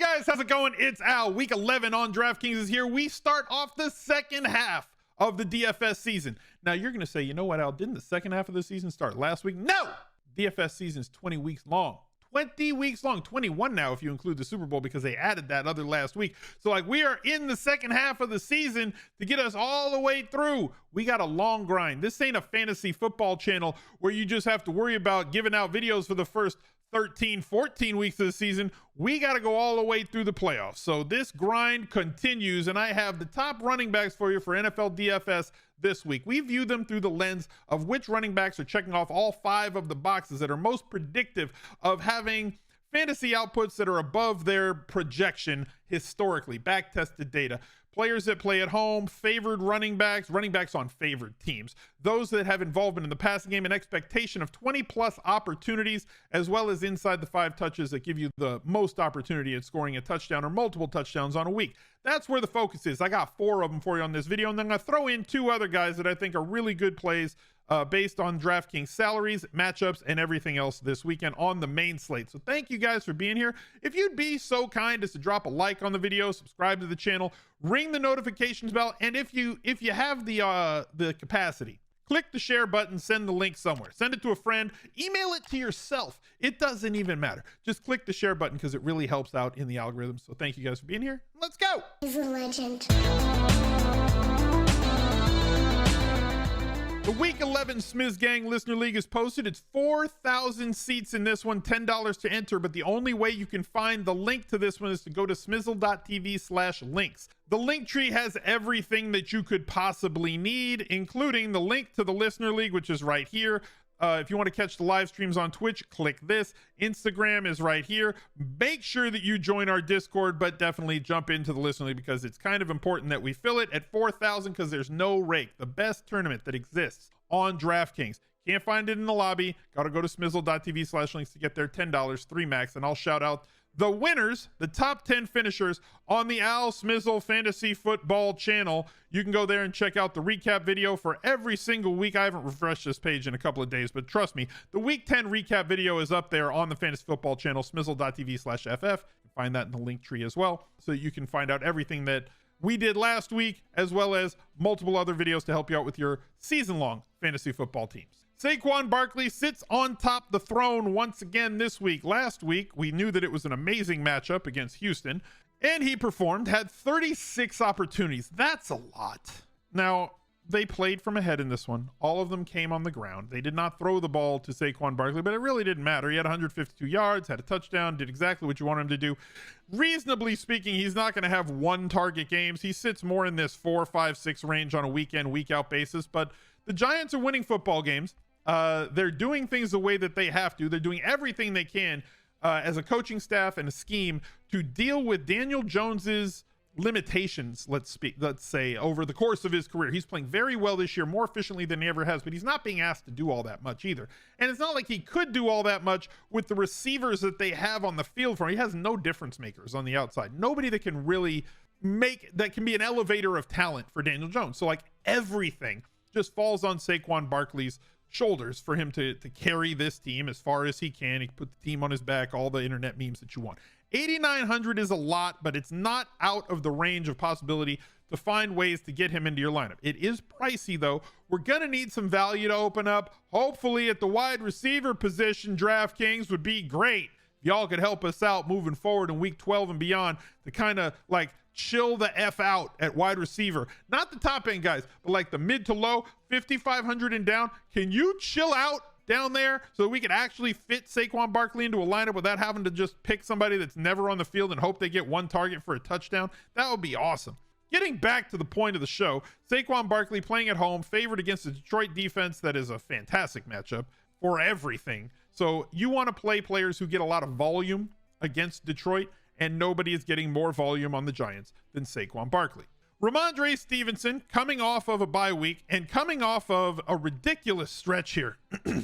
Guys, how's it going? It's Al. Week 11 on DraftKings is here. We start off the second half of the DFS season. Now you're going to say, you know what, Al, didn't the second half of the season start last week? No! DFS season is 20 weeks long. 20 weeks long, 21 now if you include the Super Bowl because they added that other last week. So like we are in the second half of the season to get us all the way through. We got a long grind. This ain't a fantasy football channel where you just have to worry about giving out videos for the first 13, 14 weeks of the season. We got to go all the way through the playoffs. So this grind continues, and I have the top running backs for you for NFL DFS this week. We view them through the lens of which running backs are checking off all 5 of the boxes that are most predictive of having fantasy outputs that are above their projection historically, back-tested data. Players that play at home, favored running backs on favored teams, those that have involvement in the passing game, an expectation of 20 plus opportunities, as well as inside the 5 touches that give you the most opportunity at scoring a touchdown or multiple touchdowns on a week. That's where the focus is. I got 4 of them for you on this video, and then I'm going to throw in 2 other guys that I think are really good plays based on DraftKings salaries, matchups, and everything else this weekend on the main slate. So thank you guys for being here. If you'd be so kind as to drop a like on the video, subscribe to the channel, ring the notifications bell, and if you have the capacity, click the share button, send the link somewhere. Send it to a friend, email it to yourself. It doesn't even matter. Just click the share button because it really helps out in the algorithm. So thank you guys for being here. Let's go. He's a legend. The Week 11 Smiz Gang Listener League is posted. It's 4,000 seats in this one, $10 to enter, but the only way you can find the link to this one is to go to smizzle.tv/links. The link tree has everything that you could possibly need, including the link to the Listener League, which is right here. If you want to catch the live streams on Twitch, click this. Instagram is right here. Make sure that you join our Discord, but definitely jump into the Listener League because it's kind of important that we fill it at 4,000 because there's no rake. The best tournament that exists on DraftKings. Can't find it in the lobby. Got to go to smizzle.tv/links to get there. $10, 3 max, and I'll shout out the winners, the top 10 finishers on the Al Smizzle Fantasy Football channel. You can go there and check out the recap video for every single week. I haven't refreshed this page in a couple of days, but trust me, the week 10 recap video is up there on the Fantasy Football channel, smizzle.tv/ff. You can find that in the link tree as well, so you can find out everything that we did last week, as well as multiple other videos to help you out with your season-long fantasy football teams. SAQUON Barkley sits on top the throne once again this week. Last week, we knew that it was an amazing matchup against Houston, and he performed, had 36 opportunities. That's a lot. Now, they played from ahead in this one. All of them came on the ground. They did not throw the ball to SAQUON Barkley, but it really didn't matter. He had 152 yards, had a touchdown, did exactly what you want him to do. Reasonably speaking, he's not going to have 1 target games. He sits more in this 4, 5, 6 range on a week-in, week-out basis, but the Giants are winning football games. They're doing things the way that they have to. They're doing everything they can as a coaching staff and a scheme to deal with Daniel Jones's limitations, let's say, over the course of his career. He's playing very well this year, more efficiently than he ever has, but he's not being asked to do all that much either. And it's not like he could do all that much with the receivers that they have on the field for him. He has no difference makers on the outside. Nobody that can really that can be an elevator of talent for Daniel Jones. So like everything just falls on SAQUON Barkley's shoulders for him to carry this team as far as he can. He can put the team on his back, all the internet memes that you want. 8,900 is a lot, but it's not out of the range of possibility to find ways to get him into your lineup. It is pricey though. We're gonna need some value to open up. Hopefully at the wide receiver position, DraftKings would be great. Y'all could help us out moving forward in week 12 and beyond to kind of like chill the F out at wide receiver. Not the top end guys, but like the mid to low, 5,500 and down. Can you chill out down there so that we could actually fit SAQUON Barkley into a lineup without having to just pick somebody that's never on the field and hope they get 1 target for a touchdown? That would be awesome. Getting back to the point of the show, SAQUON Barkley playing at home, favored against the Detroit defense that is a fantastic matchup for everything. So you want to play players who get a lot of volume against Detroit, and nobody is getting more volume on the Giants than SAQUON Barkley. Ramondre Stevenson coming off of a bye week and coming off of a ridiculous stretch here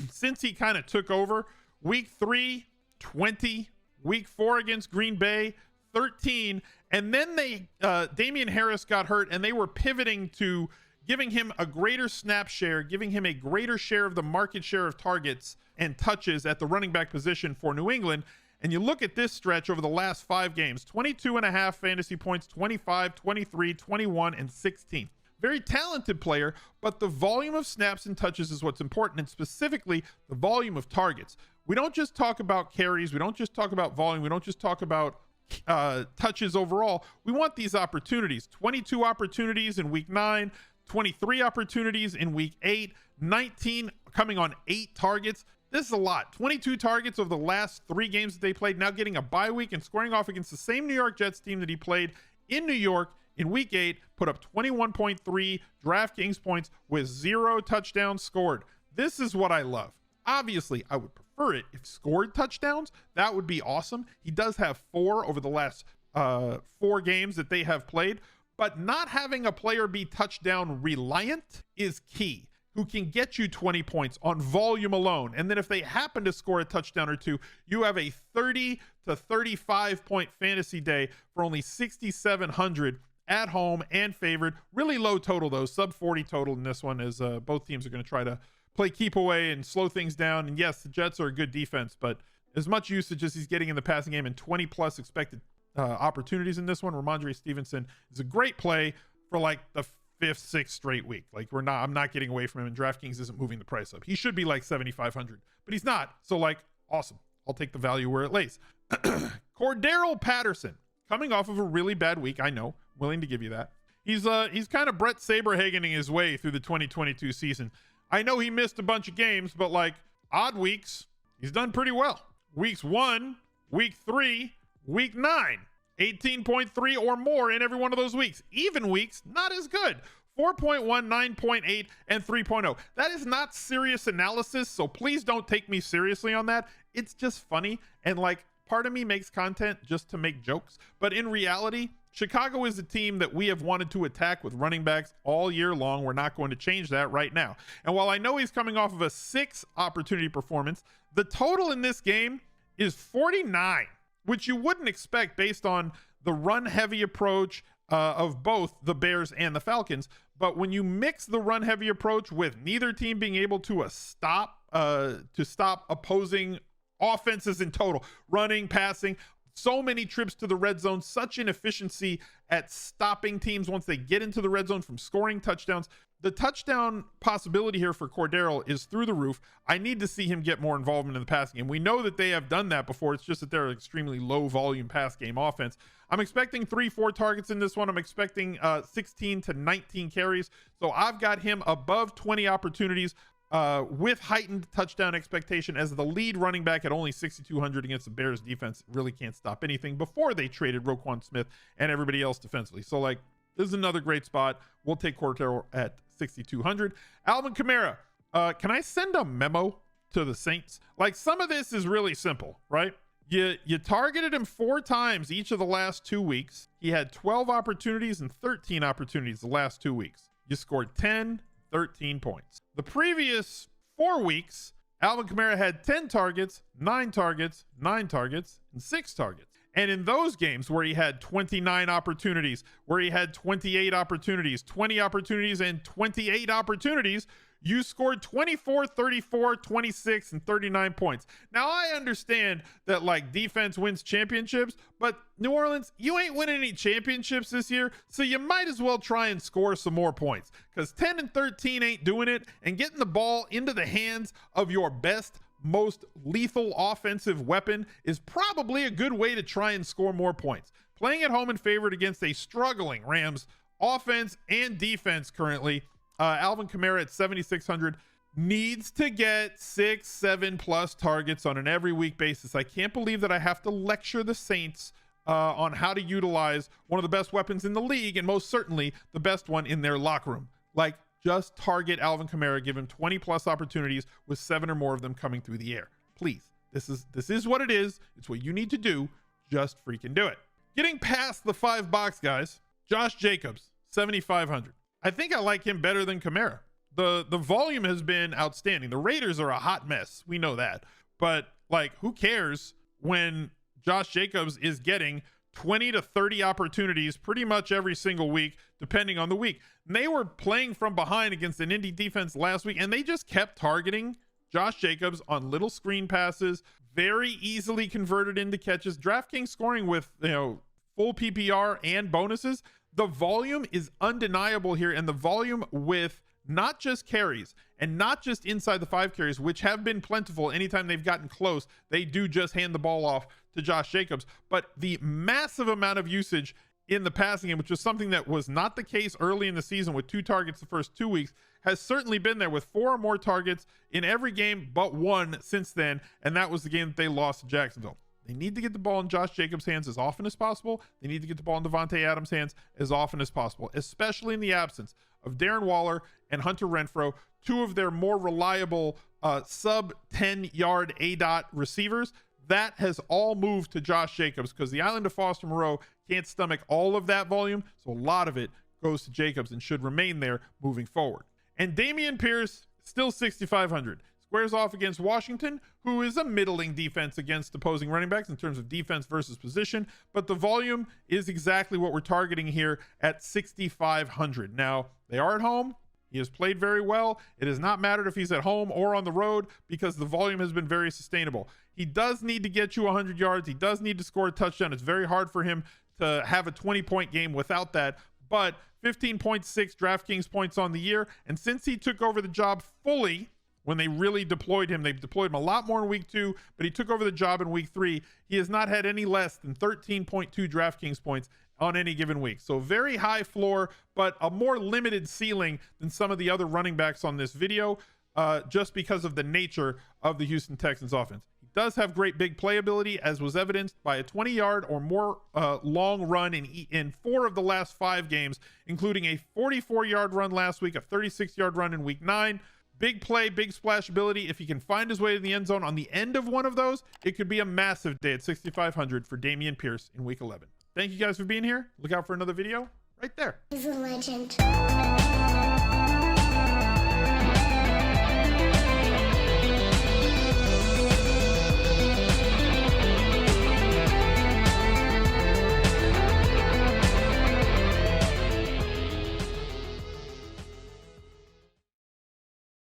since he kind of took over. Week 3, 20, week 4 against Green Bay, 13, and then Damian Harris got hurt and they were pivoting to giving him a greater snap share, giving him a greater share of the market share of targets and touches at the running back position for New England. And you look at this stretch over the last 5 games, 22.5 fantasy points, 25, 23, 21, and 16. Very talented player, but the volume of snaps and touches is what's important, and specifically the volume of targets. We don't just talk about carries. We don't just talk about volume. We don't just talk about touches overall. We want these opportunities. 22 opportunities in week 9, 23 opportunities in week 8, 19 coming on 8 targets. This is a lot. 22 targets over the last 3 games that they played, now getting a bye week and scoring off against the same New York Jets team that he played in New York in week 8, put up 21.3 DraftKings points with 0 touchdowns scored. This is what I love. Obviously, I would prefer it if scored touchdowns. That would be awesome. He does have 4 over the last 4 games that they have played, but not having a player be touchdown reliant is key, who can get you 20 points on volume alone. And then if they happen to score a touchdown or 2, you have a 30 to 35 point fantasy day for only 6,700 at home and favored. Really low total though, sub 40 total in this one, as both teams are going to try to play keep away and slow things down. And yes, the Jets are a good defense, but as much usage as he's getting in the passing game and 20 plus expected opportunities in this one, Ramondre Stevenson is a great play for like the 5th, 6th straight week. Like I'm not getting away from him, and DraftKings isn't moving the price up. He should be like 7,500, but he's not. So like, awesome. I'll take the value where it lays. Cordero Patterson, coming off of a really bad week. I know, willing to give you that. He's kind of Brett Saberhagening his way through the 2022 season. I know he missed a bunch of games, but like odd weeks, he's done pretty well. Weeks 1, week 3, week 9, 18.3 or more in every one of those weeks. Even weeks, not as good. 4.1, 9.8, and 3.0. That is not serious analysis, so please don't take me seriously on that. It's just funny, and like part of me makes content just to make jokes, but in reality, Chicago is a team that we have wanted to attack with running backs all year long. We're not going to change that right now. And while I know he's coming off of a 6 opportunity performance, the total in this game is 49, which you wouldn't expect based on the run heavy approach of both the Bears and the Falcons. But when you mix the run heavy approach with neither team being able to stop opposing offenses in total, running, passing, so many trips to the red zone, such inefficiency at stopping teams once they get into the red zone from scoring touchdowns. The touchdown possibility here for Cordero is through the roof. I need to see him get more involvement in the passing game. We know that they have done that before. It's just that they're an extremely low volume pass game offense. I'm expecting 3-4 targets in this one. I'm expecting 16 to 19 carries. So I've got him above 20 opportunities with heightened touchdown expectation as the lead running back at only 6,200 against the Bears defense. Really can't stop anything before they traded Roquan Smith and everybody else defensively. So like, this is another great spot. We'll take Cordero at 6,200. Alvin Kamara, can I send a memo to the Saints? Like, some of this is really simple, right? You targeted him 4 times each of the last 2 weeks. He had 12 opportunities and 13 opportunities the last 2 weeks. You scored 10, 13 points. The previous 4 weeks, Alvin Kamara had 10 targets, 9 targets, 9 targets, and 6 targets. And in those games where he had 29 opportunities, where he had 28 opportunities, 20 opportunities, and 28 opportunities, you scored 24, 34, 26, and 39 points. Now, I understand that like defense wins championships, but New Orleans, you ain't winning any championships this year, so you might as well try and score some more points, because 10 and 13 ain't doing it, and getting the ball into the hands of your best, most lethal offensive weapon is probably a good way to try and score more points. Playing at home and favored against a struggling Rams offense and defense currently, Alvin Kamara at 7,600 needs to get 6, 7 plus targets on an every week basis. I can't believe that I have to lecture the Saints on how to utilize one of the best weapons in the league, and most certainly the best one in their locker room. Like, just target Alvin Kamara, give him 20 plus opportunities with 7 or more of them coming through the air. Please, this is what it is. It's what you need to do. Just freaking do it. Getting past the 5 box guys, Josh Jacobs, 7,500. I think I like him better than Kamara. The volume has been outstanding. The Raiders are a hot mess. We know that. But like, who cares when Josh Jacobs is getting 20 to 30 opportunities pretty much every single week, depending on the week. And they were playing from behind against an Indy defense last week, and they just kept targeting Josh Jacobs on little screen passes, very easily converted into catches. DraftKings scoring with, full PPR and bonuses. The volume is undeniable here, and the volume with not just carries and not just inside the 5 carries, which have been plentiful. Anytime they've gotten close, they do just hand the ball off to Josh Jacobs, but the massive amount of usage in the passing game, which was something that was not the case early in the season with 2 targets the first 2 weeks, has certainly been there with 4 or more targets in every game but 1 since then, and that was the game that they lost to Jacksonville. They need to get the ball in Josh Jacobs' hands as often as possible. They need to get the ball in Devontae Adams' hands as often as possible, especially in the absence of Darren Waller and Hunter Renfrow, 2 of their more reliable sub 10-yard ADOT receivers. That has all moved to Josh Jacobs because the island of Foster Moreau can't stomach all of that volume, so a lot of it goes to Jacobs and should remain there moving forward. And Dameon Pierce, still 6,500. Squares off against Washington, who is a middling defense against opposing running backs in terms of defense versus position, but the volume is exactly what we're targeting here at 6,500. Now, they are at home. He has played very well. It has not mattered if he's at home or on the road because the volume has been very sustainable. He does need to get you 100 yards. He does need to score a touchdown. It's very hard for him to have a 20-point game without that, but 15.6 DraftKings points on the year, and since he took over the job fully, when they really deployed him, they deployed him a lot more in week 2, but he took over the job in week 3. He has not had any less than 13.2 DraftKings points on any given week. So very high floor, but a more limited ceiling than some of the other running backs on this video, just because of the nature of the Houston Texans offense. He does have great big playability, as was evidenced by a 20-yard or more long run in 4 of the last 5 games, including a 44-yard run last week, a 36-yard run in week 9. Big play, big splash ability. If he can find his way to the end zone on the end of one of those, it could be a massive day at 6,500 for Dameon Pierce in week 11. Thank you guys for being here. Look out for another video right there. He's a legend.